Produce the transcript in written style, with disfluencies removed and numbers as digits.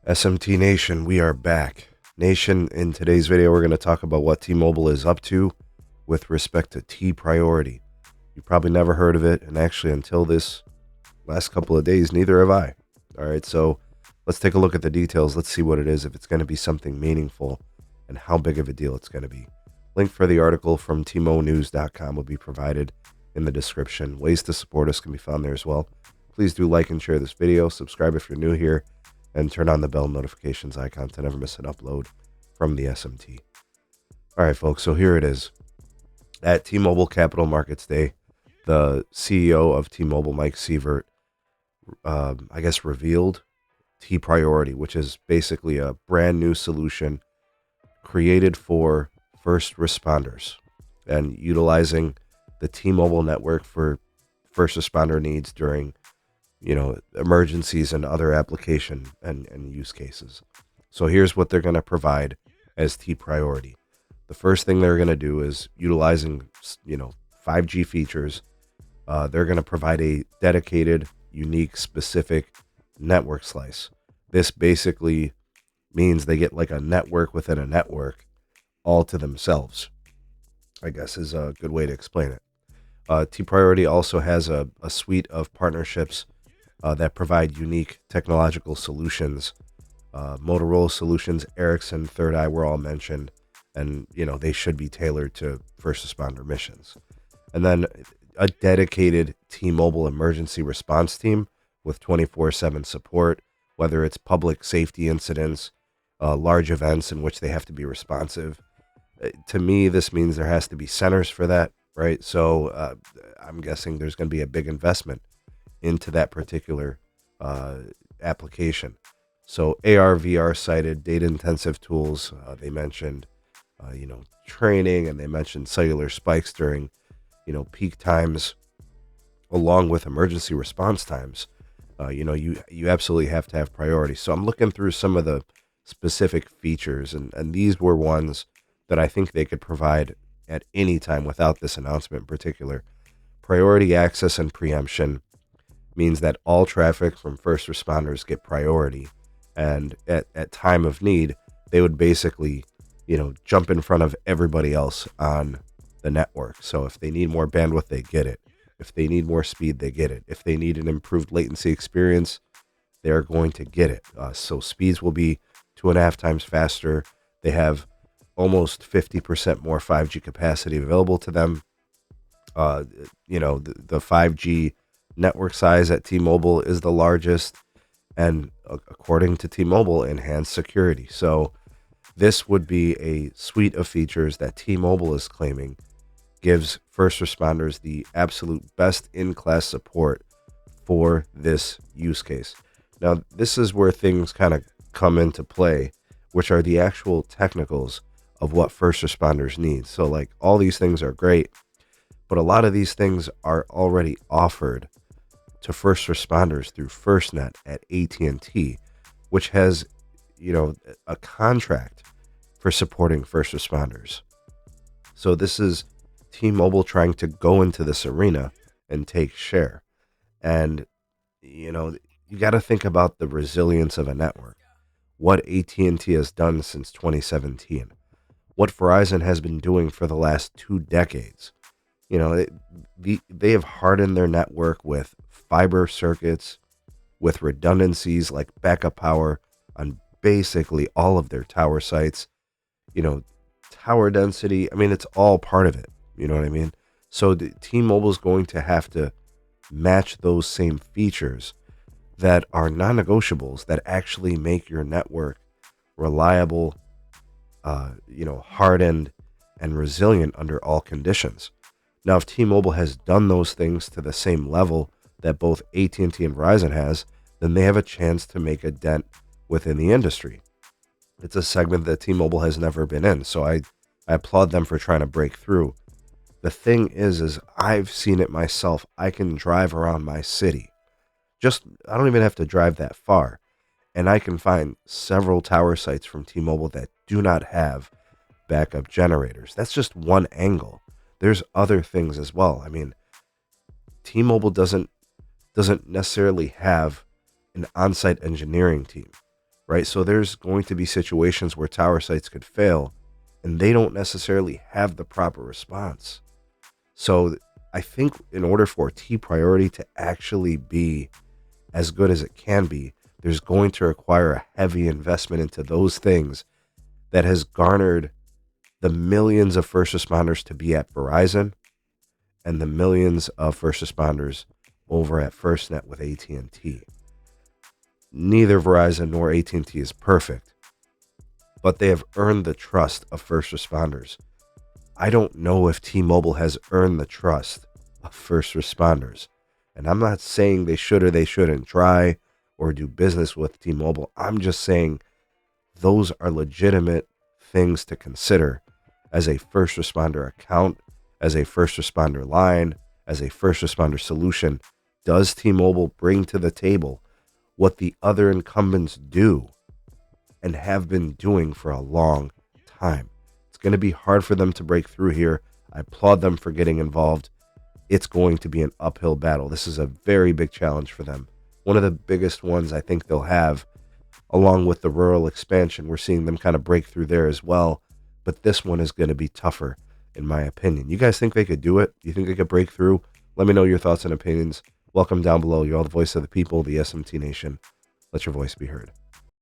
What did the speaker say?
SMT Nation, we are back. Nation, in today's video, we're going to talk about what T-Mobile is up to with respect to T-Priority. You probably never heard of it, and actually until this last couple of days, neither have I. All right, so let's take a look at the details. Let's see what it is, if it's going to be something meaningful, and how big of a deal it's going to be. Link for the article from tmobile.com will be provided in the description. Ways to support us can be found there as well. Please do like and share this video. Subscribe if you're new here, and turn on the bell notifications icon to never miss an upload from the SMT. All right, folks, so here it is. At T-Mobile Capital Markets Day, the CEO of T-Mobile, Mike Sievert, revealed T-Priority, which is basically a brand new solution created for first responders and utilizing the T-Mobile network for first responder needs during emergencies and other application and use cases. So here's what they're going to provide as T-Priority. The first thing they're going to do is utilizing, 5G features. They're going to provide a dedicated, unique, specific network slice. This basically means they get like a network within a network all to themselves, I guess is a good way to explain it. T-Priority also has a suite of partnerships that provide unique technological solutions. Motorola solutions, Ericsson, Third Eye were all mentioned, and they should be tailored to first responder missions. And then a dedicated T-Mobile emergency response team with 24/7 support, whether it's public safety incidents, large events in which they have to be responsive. To me, this means there has to be centers for that, right? So I'm guessing there's going to be a big investment into that particular application. So AR, VR cited data intensive tools. They mentioned, training, and they mentioned cellular spikes during, peak times, along with emergency response times. You absolutely have to have priority. So I'm looking through some of the specific features, and these were ones that I think they could provide at any time without this announcement in particular. Priority access and preemption means that all traffic from first responders get priority, and at time of need, they would basically, jump in front of everybody else on the network. So if they need more bandwidth, they get it. If they need more speed, they get it. If they need an improved latency experience, they're going to get it. So speeds will be 2.5 times faster. They have almost 50% more 5G capacity available to them. The 5G network size at T-Mobile is the largest, and according to T-Mobile, enhanced security. So this would be a suite of features that T-Mobile is claiming gives first responders the absolute best in-class support for this use case. Now, this is where things kind of come into play, which are the actual technicals of what first responders need. So like all these things are great, but a lot of these things are already offered to first responders through FirstNet at AT&T, which has, a contract for supporting first responders. So this is T-Mobile trying to go into this arena and take share. And, you got to think about the resilience of a network, what AT&T has done since 2017, what Verizon has been doing for the last 2 decades. They have hardened their network with fiber circuits, with redundancies like backup power on basically all of their tower sites. Tower density, it's all part of it. You know what I mean? So the T-Mobile is going to have to match those same features that are non-negotiables that actually make your network reliable, hardened and resilient under all conditions. Now, if T-Mobile has done those things to the same level that both AT&T and Verizon has, then they have a chance to make a dent within the industry. It's a segment that T-Mobile has never been in, so I applaud them for trying to break through. The thing is I've seen it myself. I can drive around my city. I don't even have to drive that far, and I can find several tower sites from T-Mobile that do not have backup generators. That's just one angle. There's other things as well. T-Mobile doesn't necessarily have an on-site engineering team. right? So there's going to be situations where tower sites could fail and they don't necessarily have the proper response. So I think in order for T priority to actually be as good as it can be, there's going to require a heavy investment into those things that has garnered the millions of first responders to be at Verizon and the millions of first responders over at FirstNet with AT&T. Neither Verizon nor AT&T is perfect, but they have earned the trust of first responders. I don't know if T-Mobile has earned the trust of first responders. And I'm not saying they should or they shouldn't try or do business with T-Mobile. I'm just saying those are legitimate things to consider as a first responder account, as a first responder line, as a first responder solution. Does T-Mobile bring to the table what the other incumbents do and have been doing for a long time? It's going to be hard for them to break through here. I applaud them for getting involved. It's going to be an uphill battle. This is a very big challenge for them. One of the biggest ones I think they'll have, along with the rural expansion. We're seeing them kind of break through there as well. But this one is going to be tougher, in my opinion. You guys think they could do it? You think they could break through? Let me know your thoughts and opinions. Welcome down below. You're all the voice of the people, the SMT Nation. Let your voice be heard.